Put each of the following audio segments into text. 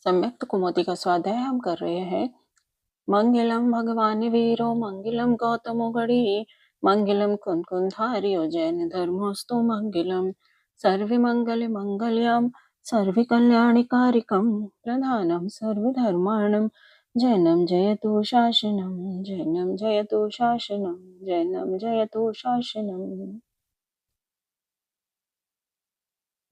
सम्यक्त कुमति का स्वाध्याय हम कर रहे हैं। मंगलम भगवान वीरो मंगलम गौतमो गणी मंगलम कुंकुंधार्यो जैन धर्मोस्तु मंगलम सर्वे मंगल मंगल्यम सर्वे कल्याणिकारिकम प्रधानम सर्वधर्माणम जैनम जयतु शासनम जैनम जयतु शासनम जैनम जयतु शासनम।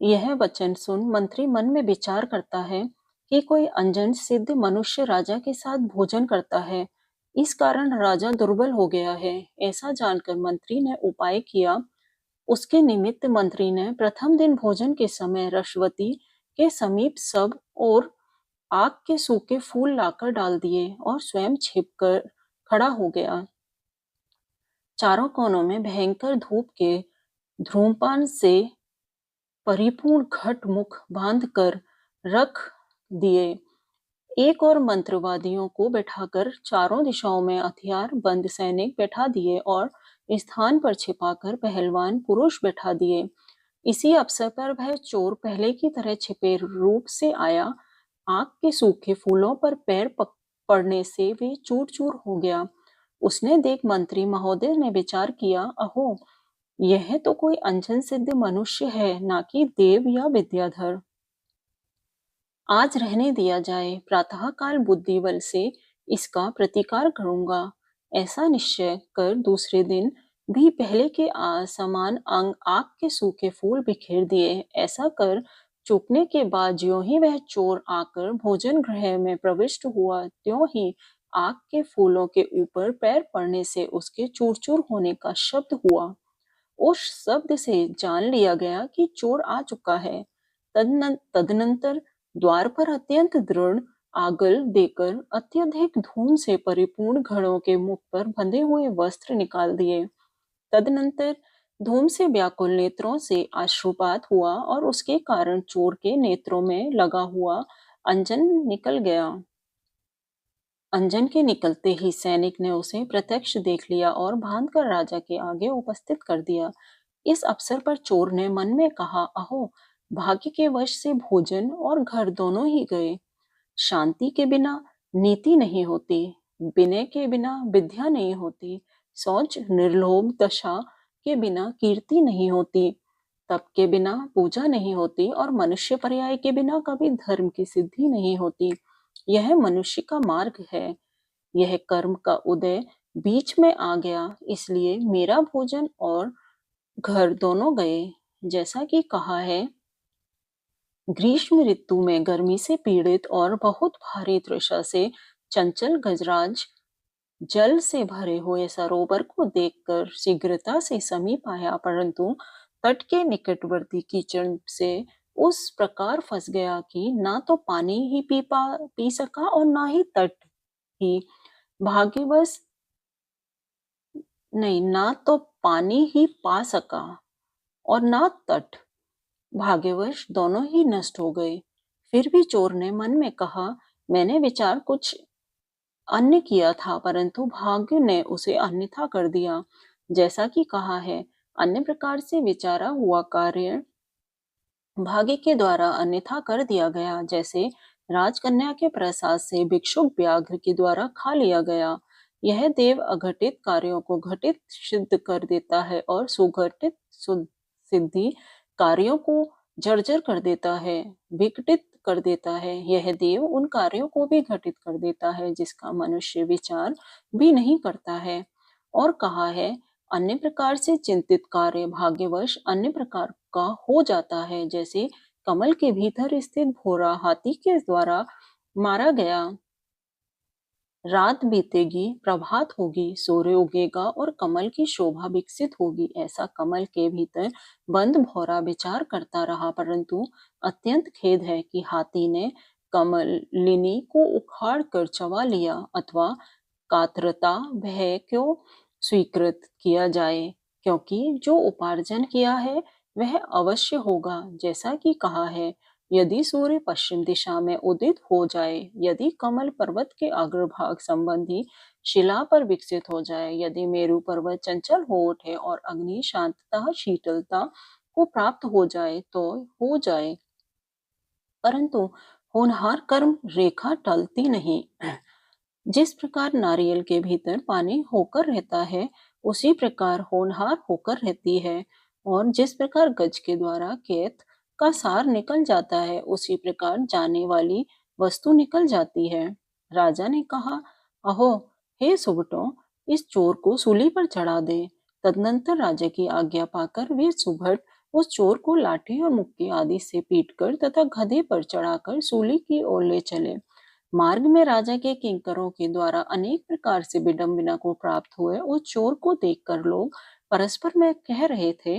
यह वचन सुन मंत्री मन में विचार करता है कि कोई अनजन सिद्ध मनुष्य राजा के साथ भोजन करता है, इस कारण राजा दुर्बल हो गया है। ऐसा जानकर मंत्री ने उपाय किया। उसके निमित्त मंत्री ने प्रथम दिन भोजन के समय रश्वती के समीप सब और आग के सूखे फूल लाकर डाल दिए और स्वयं छिपकर खड़ा हो गया। चारों कोनों में भयंकर धूप के धूम्रपान से परिपूर्ण घट मुख बांधकर रख दिए। एक और मंत्रवादियों को बैठाकर चारों दिशाओं में हथियार बंद सैनिक बैठा दिए और स्थान पर छिपाकर पहलवान पुरुष बैठा दिए। इसी अवसर पर वह चोर पहले की तरह छिपे रूप से आया। आग के सूखे फूलों पर पैर पड़ने से वे चूर चूर हो गया। उसने देख मंत्री महोदय ने विचार किया, अहो, यह तो कोई अनजन सिद्ध मनुष्य है, ना कि देव या विद्याधर। आज रहने दिया जाए, प्रातःकाल बुद्धि बल से इसका प्रतिकार करूंगा। ऐसा निश्चय कर दूसरे दिन भी पहले के समान आग के सूखे फूल बिखेर दिए। ऐसा कर चूकने के बाद ज्यों ही वह चोर आकर भोजन गृह में प्रविष्ट हुआ, त्यों ही आग के फूलों के ऊपर पैर पड़ने से उसके चूर चूर होने का शब्द हुआ। उस शब्द से जान लिया गया कि चोर आ चुका है। तदनंतर द्वार पर अत्यंत दृढ़ आगल देकर अत्यधिक धूम से परिपूर्ण घड़ों के मुख पर बंधे हुए वस्त्र निकाल दिए। तदनंतर धूम से व्याकुल नेत्रों से अश्रुपात हुआ और उसके कारण चोर के नेत्रों में लगा हुआ अंजन निकल गया। अंजन के निकलते ही सैनिक ने उसे प्रत्यक्ष देख लिया और बांधकर राजा के आगे उपस्थित कर दिया। इस अवसर पर चोर ने मन में कहा, अहो, भाग्य के वश से भोजन और घर दोनों ही गए। शांति के बिना नीति नहीं होती, विनय के बिना विद्या नहीं होती, शौच निर्लोभ दशा के बिना कीर्ति नहीं होती, तप के बिना पूजा नहीं होती और मनुष्य पर्याय के बिना कभी धर्म की सिद्धि नहीं होती। यह मनुष्य का मार्ग है। यह कर्म का उदय बीच में आ गया, इसलिए मेरा भोजन और घर दोनों गए। जैसा कि कहा है, ग्रीष्म ऋतु में गर्मी से पीड़ित और बहुत भारी तृषा से चंचल गजराज जल से भरे हुए सरोवर को देखकर शीघ्रता से समीप आया, परंतु तट के निकटवर्ती कीचड़ से उस प्रकार फंस गया कि ना तो पानी ही पी सका और ना ही तट ही भाग्यवश नहीं, ना तो पानी ही पा सका और ना तट, भाग्यवश दोनों ही नष्ट हो गए। फिर भी चोर ने मन में कहा, मैंने विचार कुछ अन्य किया था, परंतु भाग्य ने उसे अन्यथा कर दिया। जैसा कि कहा है, अन्य प्रकार से विचारा हुआ कार्य भाग्य के द्वारा अन्यथा कर दिया गया। जैसे राजकन्या के प्रसाद से भिक्षुक व्याघ्र के द्वारा खा लिया गया। यह देव अघटित कार्यों को घटित सिद्ध कर देता है और सुघटित सिद्धि कार्यों को जर्जर कर देता है, विघटित कर देता है। यह देव उन कार्यों को भी घटित कर देता है जिसका मनुष्य विचार भी नहीं करता है। और कहा है, अन्य प्रकार से चिंतित कार्य भाग्यवश अन्य प्रकार का हो जाता है। जैसे कमल के भीतर स्थित भोरा हाथी के द्वारा मारा गया। रात बीतेगी, प्रभात होगी, सूर्य उगेगा और कमल की शोभा विकसित होगी। ऐसा कमल के भीतर बंद भौरा विचार करता रहा, परंतु अत्यंत खेद है कि हाथी ने कमलिनी को उखाड़ कर चबा लिया। अथवा कातरता भय क्यों स्वीकृत किया जाए, क्योंकि जो उपार्जन किया है वह अवश्य होगा। जैसा कि कहा है, यदि सूर्य पश्चिम दिशा में उदित हो जाए, यदि कमल पर्वत के अग्रभाग संबंधी शिला पर विकसित हो जाए, यदि मेरु पर्वत चंचल हो उठे और अग्नि शांतता शीतलता को प्राप्त हो जाए तो हो जाए, परंतु होनहार कर्म रेखा टलती नहीं। जिस प्रकार नारियल के भीतर पानी होकर रहता है, उसी प्रकार होनहार होकर रहती है। और जिस प्रकार गज के द्वारा खेत का सार निकल जाता है, उसी प्रकार जाने वाली वस्तु निकल जाती है। राजा ने कहा, अहो, हे सुबटो, इस चोर को सूली पर चढ़ा दे। तदनंतर राजा की आज्ञा पाकर वे सुबट उस चोर को लाठी और मुक्की आदि से पीटकर तथा गधे पर चढ़ाकर सूली की ओर ले चले। मार्ग में राजा के किंकरों के द्वारा अनेक प्रकार से विडंबना को प्राप्त हुए उस चोर को देखकर लोग परस्पर में कह रहे थे,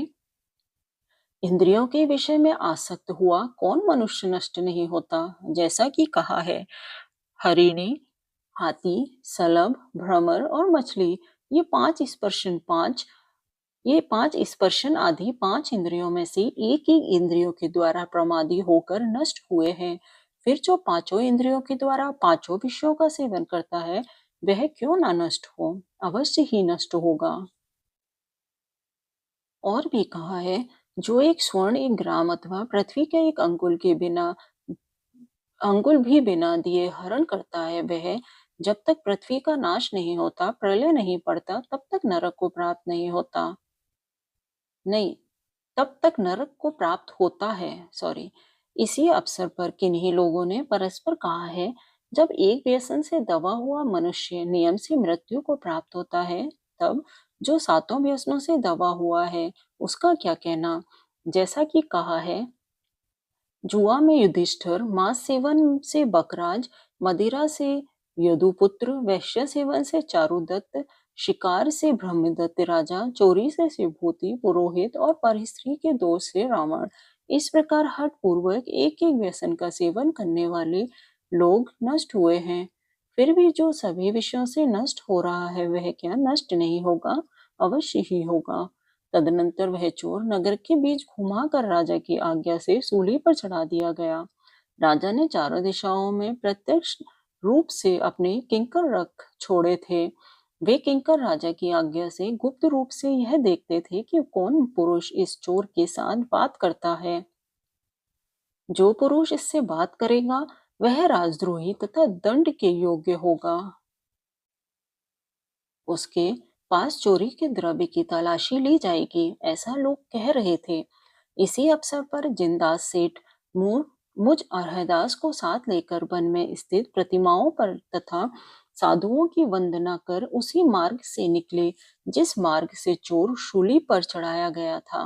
इंद्रियों के विषय में आसक्त हुआ कौन मनुष्य नष्ट नहीं होता। जैसा कि कहा है, हरिणी, हाथी, सलभ, भ्रमर और मछली, ये पांच स्पर्शन आदि पांच इंद्रियों में से एक ही इंद्रियों के द्वारा प्रमादी होकर नष्ट हुए हैं। फिर जो पांचों इंद्रियों के द्वारा पांचों विषयों का सेवन करता है, वह क्यों ना नष्ट हो, अवश्य ही नष्ट होगा। और भी कहा है, जो एक स्वर्ण, एक ग्राम अथवा पृथ्वी के एक अंगुल भी बिना दिए हरण करता है, वह जब तक पृथ्वी का नाश नहीं होता, प्रलय नहीं पड़ता, तब तक नरक को प्राप्त नहीं होता। नहीं, तब तक नरक को प्राप्त होता है, सॉरी। इसी अवसर पर किन्हीं लोगों ने परस्पर कहा है, जब एक व्यसन से दबा हुआ मनुष्य नियम से मृत्यु को प्राप्त होता है, तब जो सातों व्यसनों से दबा हुआ है, उसका क्या कहना। जैसा कि कहा है, जुआ में युधिष्ठिर, मांस सेवन से बकराज, मदिरा से यदुपुत्र, वैश्य सेवन से चारुदत्त, शिकार से ब्रह्मदत्त राजा, चोरी से शिवभूति पुरोहित और परस्त्री के दोष से रावण। इस प्रकार हठ पूर्वक एक एक व्यसन का सेवन करने वाले लोग नष्ट हुए हैं। फिर भी जो सभी विषयों से नष्ट हो रहा है, वह क्या नष्ट नहीं होगा, अवश्य ही होगा। तदनंतर वह चोर नगर के बीच घुमाकर राजा की आज्ञा से सूली पर चढ़ा दिया गया। राजा ने चारों दिशाओं में प्रत्यक्ष रूप से अपने किंकर रख छोड़े थे। वे किंकर राजा की आज्ञा से गुप्त रूप से यह देखते थे कि कौन पुरुष इस चोर के साथ बात करता है। जो पुरुष इससे बात करेगा, वह राजद्रोही तथा दंड के योग्य होगा। उसके पास चोरी के द्रव्य की तलाशी ली जाएगी, ऐसा लोग कह रहे थे। इसी अवसर पर जिनदास सेठ मुझ अरहदास को साथ लेकर वन में स्थित प्रतिमाओं पर तथा साधुओं की वंदना कर उसी मार्ग से निकले जिस मार्ग से चोर शूली पर चढ़ाया गया था।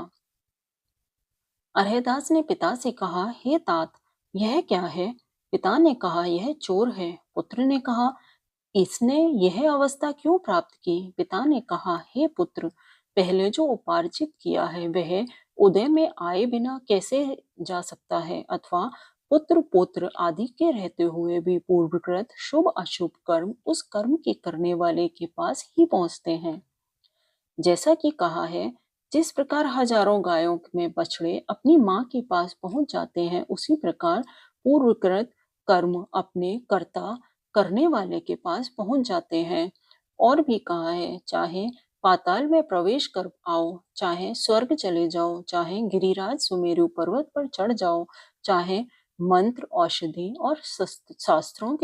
अरहदास ने पिता से कहा, हे तात, यह क्या है। पिता ने कहा, यह चोर है। पुत्र ने कहा, इसने यह अवस्था क्यों प्राप्त की। पिता ने कहा, हे पुत्र, पहले जो उपार्जित किया है, वह उदय में आए बिना कैसे जा सकता है, अथवा पुत्र पौत्र आदि के रहते हुए भी पूर्वकृत शुभ अशुभ कर्म उस कर्म के करने वाले के पास ही पहुंचते हैं। जैसा कि कहा है, जिस प्रकार हजारों गायों में बछड़े अपनी माँ के पास पहुंच जाते हैं, उसी प्रकार पूर्वकृत कर्म अपने कर्ता करने वाले के पास पहुंच जाते हैं। और भी कहा है, चाहे पाताल में प्रवेश कर आओ, चाहे स्वर्ग चले जाओ, चाहे गिरिराज सुमेरु पर्वत पर चढ़ जाओ, चाहे मंत्र, औषधि और शस्त्रों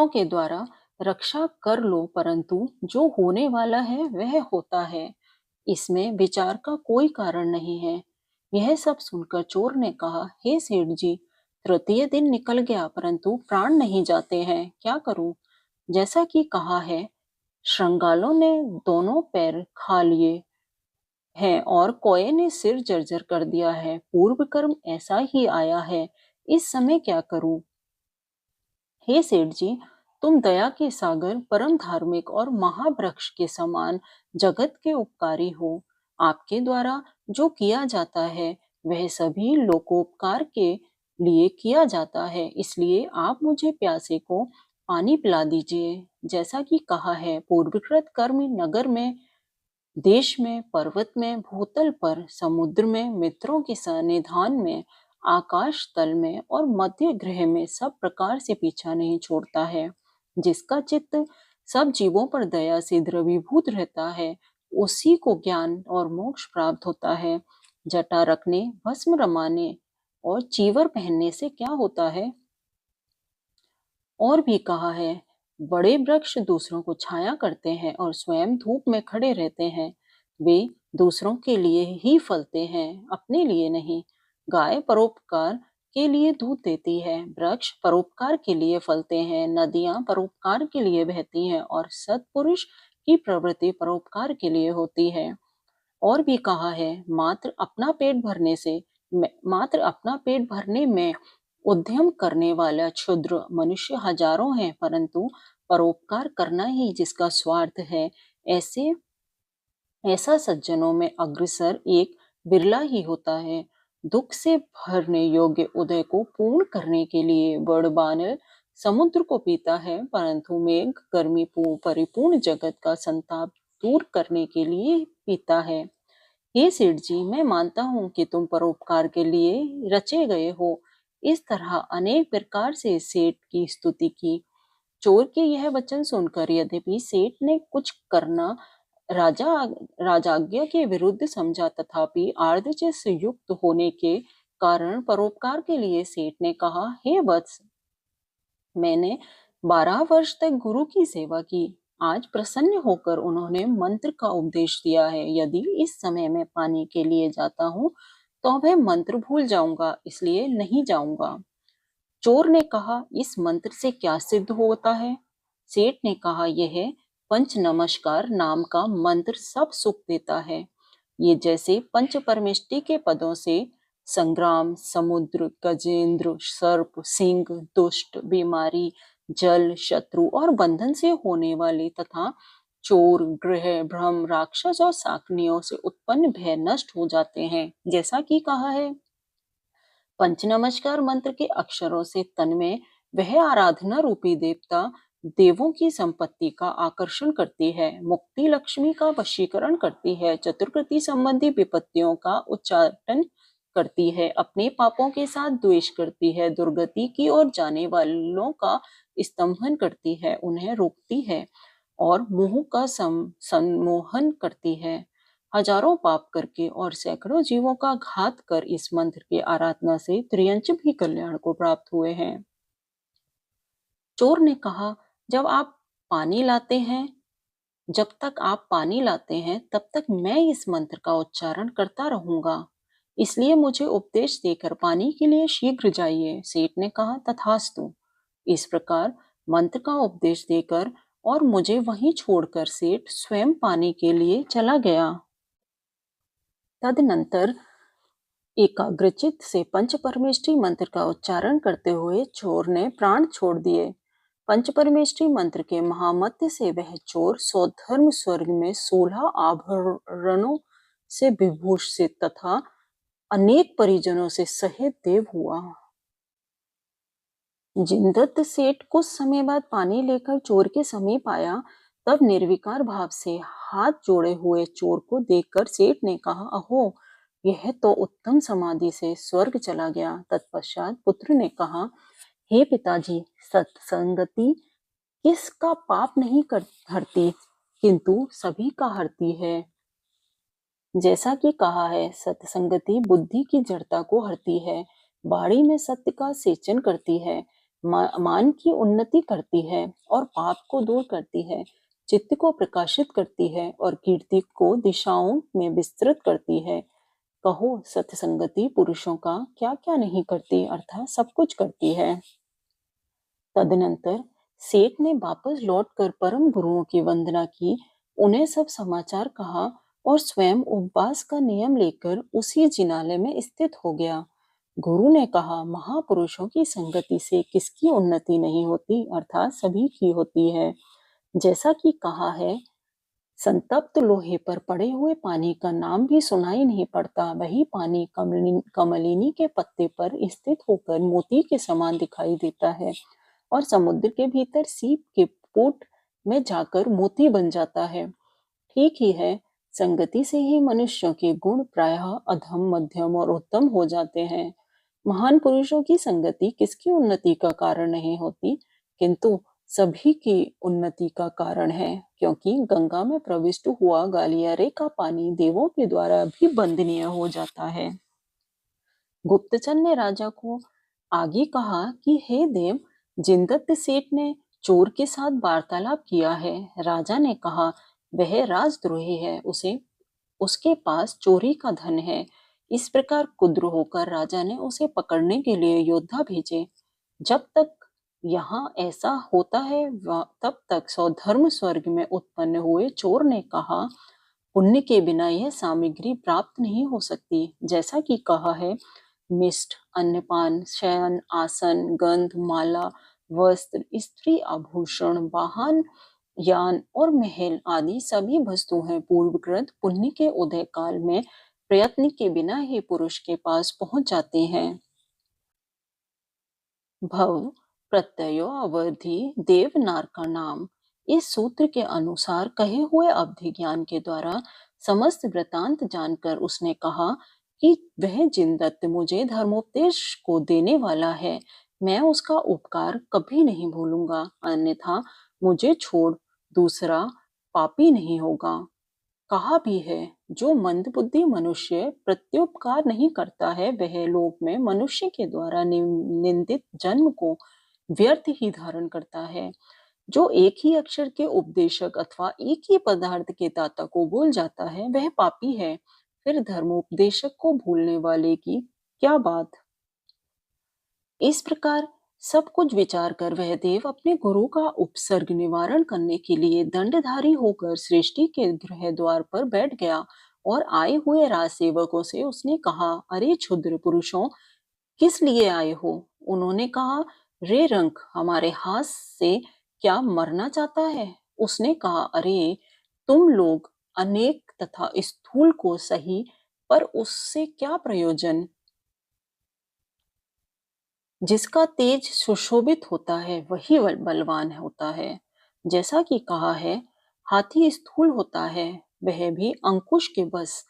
के द्वारा रक्षा कर लो, परंतु जो होने वाला है वह होता है, इसमें विचार का कोई कारण नहीं है। यह सब सुनकर चोर ने कहा, हे सेठ जी, तृतीय दिन निकल गया परंतु प्राण नहीं जाते हैं, क्या करूं। जैसा कि कहा है, श्रृंगालों ने दोनों पैर खा लिए हैं और कोये ने सिर जर्जर कर दिया है। पूर्व कर्म ऐसा ही आया है, इस समय क्या करूं। हे सेठ जी, तुम दया के सागर, परम धार्मिक और महावृक्ष के समान जगत के उपकारी हो। आपके द्वारा जो किया जाता है, वह सभी लोकोपकार के लिए किया जाता है, इसलिए आप मुझे प्यासे को पानी पिला दीजिए। जैसा कि कहा है, पूर्वकृत कर्म नगर में, देश में, पर्वत में, भूतल पर, समुद्र में, मित्रों के सानिध्यान में, आकाश तल में और मध्य गृह में सब प्रकार से पीछा नहीं छोड़ता है। जिसका चित्त सब जीवों पर दया से द्रवीभूत रहता है, उसी को ज्ञान और मोक्ष प्राप्त होता है। जटा रखने, भस्म रमाने और चीवर पहनने से क्या होता है? और भी कहा है, बड़े वृक्ष दूसरों को छाया करते हैं और स्वयं धूप में खड़े रहते हैं। वे दूसरों के लिए ही फलते हैं, अपने लिए नहीं। गाय परोपकार के लिए दूध देती है, वृक्ष परोपकार के लिए फलते हैं, नदियां परोपकार के लिए बहती हैं और सत्पुरुष की प्रवृत्ति परोपकार के लिए होती है। और भी कहा है, मात्र अपना पेट भरने में उद्यम करने वाला क्षुद्र मनुष्य हजारों हैं, परंतु परोपकार करना ही जिसका स्वार्थ है, ऐसे ऐसा सज्जनों में अग्रसर एक बिरला ही होता है। दुख से भरने योग्य उदय को पूर्ण करने के लिए बड़बानर समुद्र को पीता है, परंतु मेघ गर्मी परिपूर्ण जगत का संताप दूर करने के लिए पीता है। हे सेठ जी, मैं मानता हूँ कि तुम परोपकार के लिए रचे गए हो। इस तरह अनेक प्रकार से सेठ की स्तुति की। चोर के यह वचन सुनकर यद्यपि सेठ ने कुछ करना राजा राजाज्ञा के विरुद्ध समझा, तथापि आर्द्रचित्त से युक्त होने के कारण परोपकार के लिए सेठ ने कहा, हे वत्स, मैंने 12 वर्ष तक गुरु की सेवा की। आज प्रसन्न होकर उन्होंने मंत्र का उपदेश दिया है। यदि इस समय मैं पानी के लिए जाता हूँ तो वह मंत्र भूल जाऊंगा, इसलिए नहीं जाऊंगा। चोर ने कहा, इस मंत्र से क्या सिद्ध होता है? सेठ ने कहा, यह पंच नमस्कार नाम का मंत्र सब सुख देता है। ये जैसे पंच परमेष्टि के पदों से संग्राम, समुद्र, गजेंद्र, सर्प, सिंह, दुष्ट, बीमारी, जल, शत्रु और बंधन से होने वाले तथा चोर, ग्रह, भ्रम, राक्षस और शाकनियों से उत्पन्न भय नष्ट हो जाते हैं, जैसा कि कहा है। पंच नमस्कार मंत्र के अक्षरों से तन में वह आराधना रूपी देवता देवों की संपत्ति का आकर्षण करती है, मुक्ति लक्ष्मी का वशीकरण करती है, चतुर्कृति संबंधी विपत्तियों का उच्चाटन करती है, अपने पापों के साथ द्वेष करती है, दुर्गति की ओर जाने वालों का स्तंभन करती है, उन्हें रोकती है और मोह का सम्मोहन करती है। हजारों पाप करके और सैकड़ों जीवों का घात कर इस मंत्र की आराधना से त्रियंच भी कल्याण को प्राप्त हुए हैं। चोर ने कहा, जब आप पानी लाते हैं जब तक आप पानी लाते हैं तब तक मैं इस मंत्र का उच्चारण करता रहूंगा, इसलिए मुझे उपदेश देकर पानी के लिए शीघ्र जाइए। सेठ ने कहा, तथास्तु। इस प्रकार मंत्र का उपदेश देकर और मुझे वहीं छोड़कर सेठ स्वयं पानी के लिए चला गया। तदनंतर एकाग्रचित्त से पंच परमेष्ठी मंत्र का उच्चारण करते हुए चोर ने प्राण छोड़ दिए। पंच परमेष्ठी मंत्र के महामत्य से वह चोर सौधर्म स्वर्ग में 16 आभरणों से विभूषित तथा अनेक परिजनों से सहित देव हुआ। जिनदत्त सेठ कुछ समय बाद पानी लेकर चोर के समीप आया, तब निर्विकार भाव से हाथ जोड़े हुए चोर को देखकर सेठ ने कहा, अहो, यह तो उत्तम समाधि से स्वर्ग चला गया। तत्पश्चात पुत्र ने कहा, हे पिताजी, सत्संगति किसका पाप नहीं हरती, किंतु सभी का हरती है। जैसा कि कहा है, सत्संगति बुद्धि की जड़ता को हरती है, बाड़ी में सत्य का सेचन करती है, मान की उन्नति करती है और पाप को दूर करती है, चित्त को प्रकाशित करती है और कीर्ति को दिशाओं में विस्तृत करती है। कहो, सत्संगति पुरुषों का क्या क्या नहीं करती, अर्थात सब कुछ करती है। तदनंतर सेठ ने वापस लौटकर परम गुरुओं की वंदना की, उन्हें सब समाचार कहा और स्वयं उपवास का नियम लेकर उसी जिनालय में स्थित हो गया। गुरु ने कहा, महापुरुषों की संगति से किसकी उन्नति नहीं होती, अर्थात सभी की होती है। जैसा कि कहा है, संतप्त लोहे पर पड़े हुए पानी का नाम भी सुनाई नहीं पड़ता, वही पानी कमलिनी के पत्ते पर स्थित होकर मोती के समान दिखाई देता है और समुद्र के भीतर सीप के पोट में जाकर मोती बन जाता है। ठीक ही है, संगति से ही मनुष्यों के गुण प्रायः अधम, मध्यम और उत्तम हो जाते हैं। महान पुरुषों की संगति किसकी उन्नति का कारण नहीं होती, किंतु सभी की उन्नति का कारण है, क्योंकि गंगा में प्रविष्ट हुआ गालियारे का पानी देवों के द्वारा भी वंदनीय हो जाता है। गुप्तचर ने राजा को आगे कहा कि हे देव, जिनदत्त सेठ ने चोर के साथ वार्तालाप किया है। राजा ने कहा, वह राजद्रोही है, उसे उसके पास चोरी का धन है। इस प्रकार कुद्र होकर राजा ने उसे पकड़ने के लिए योद्धा भेजे। जब तक यहाँ ऐसा होता है तब तक सौधर्म स्वर्ग में उत्पन्न हुए। चोर ने कहा, पुण्य के बिना यह सामग्री प्राप्त नहीं हो सकती। जैसा कि कहा है, मिष्ट, अन्नपान, शयन, आसन, गंध, माला, वस्त्र, स्त्री आभूषण, वाहन, यान और महल आदि सभी वस्तु हैं पूर्वकृत पुण्य के उदय काल में प्रयत्न के बिना ही पुरुष के पास पहुंच जाते हैं। भव प्रत्ययो अवधि देवनार का नाम। इस सूत्र के अनुसार कहे हुए अवधि ज्ञान के द्वारा समस्त वृतांत जानकर उसने कहा कि वह जिनदत्त मुझे धर्मोपदेश को देने वाला है, मैं उसका उपकार कभी नहीं भूलूंगा, अन्यथा मुझे छोड़ दूसरा पापी नहीं होगा। कहा भी है, जो मंदबुद्धि मनुष्य प्रत्युपकार नहीं करता है, वह लोक में मनुष्य के द्वारा निंदित जन्म को व्यर्थ ही धारण करता है। जो एक ही अक्षर के उपदेशक अथवा एक ही पदार्थ के दाता को भूल जाता है, वह पापी है। फिर धर्मोपदेशक को भूलने वाले की क्या बात। इस प्रकार सब कुछ विचार कर वह देव अपने गुरु का उपसर्ग निवारण करने के लिए दंडधारी होकर सृष्टि के गृह द्वार पर बैठ गया और आए हुए राजसेवकों से उसने कहा, अरे क्षुद्र पुरुषों, किस लिए आए हो? उन्होंने कहा, रे रंक, हमारे हाथ से क्या मरना चाहता है? उसने कहा, अरे तुम लोग अनेक तथा स्थूल को सही, पर उससे क्या प्रयोजन? जिसका तेज सुशोभित होता है वही बलवान होता है। जैसा कि कहा है, हाथी स्थूल होता है, वह भी अंकुश के बस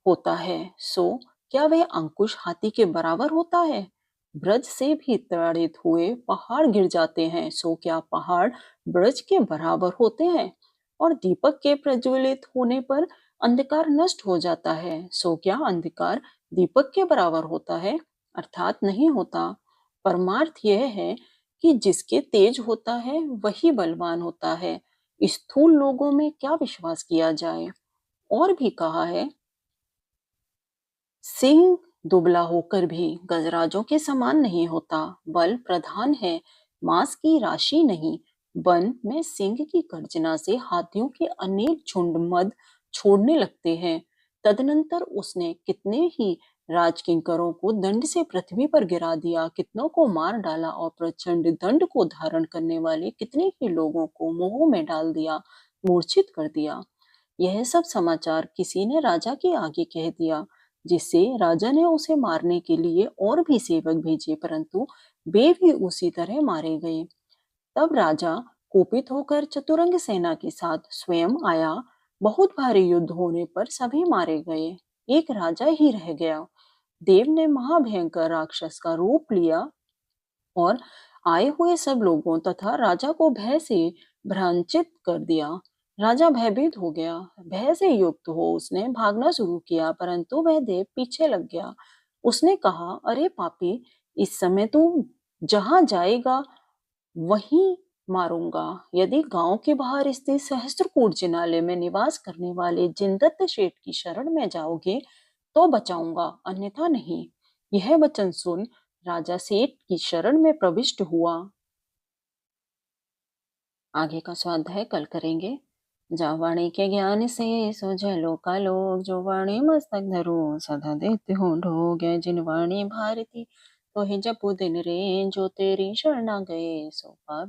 होता है, सो क्या वह अंकुश हाथी के बराबर होता है? ब्रज से भी ताड़ित हुए पहाड़ गिर जाते हैं, सो क्या पहाड़ ब्रज के बराबर होते हैं? और दीपक के प्रज्वलित होने पर अंधकार नष्ट हो जाता है, सो क्या अंधकार दीपक के बराबर होता है? अर्थात नहीं होता। परमार्थ यह है कि जिसके तेज होता है वही बलवान होता है। स्थूल लोगों में क्या विश्वास किया जाए। और भी कहा है, सिंह दुबला होकर भी गजराजों के समान नहीं होता। बल प्रधान है, मांस की राशि नहीं। वन में सिंह की गर्जना से हाथियों के अनेक झुंड मद छोड़ने लगते हैं। तदनंतर उसने कितने ही राजकिंकरों को दंड से पृथ्वी पर गिरा दिया, कितनों को मार डाला और प्रचंड दंड को धारण करने वाले कितने ही लोगों को मोह में डाल दिया, मूर्छित कर दिया। यह सब समाचार किसी ने राजा के आगे कह दिया, जिससे राजा ने उसे मारने के लिए और भी सेवक भेजे, परंतु वे भी उसी तरह मारे गए। तब राजा कुपित होकर चतुरंग सेना के साथ स्वयं आया। बहुत भारी युद्ध होने पर सभी मारे गए, एक राजा ही रह गया। देव ने महाभयंकर राक्षस का रूप लिया और आए हुए सब लोगों तथा राजा को भय से भ्रांचित कर दिया। राजा भयभीत हो गया, भय से युक्त हो उसने भागना शुरू किया, परंतु वह देव पीछे लग गया। उसने कहा, अरे पापी, इस समय तू जहां जाएगा वहीं मारूंगा। यदि गांव के बाहर स्थित सहस्त्रकूट जिनालय में निवास करने वाले जिनदत्त शेठ की शरण में जाओगे तो बचाऊंगा, अन्यथा नहीं। यह वचन सुन राजा सेठ की शरण में प्रविष्ट हुआ। आगे का स्वाध्याय कल करेंगे। जा वाणी के ज्ञान से सुझलो का लोग, जो वाणी मस्तक धरो सदा देते हो ढोग। जिन वाणी भारती तो ही जपू दिन रे, जो तेरी शरणा गए सो पावे।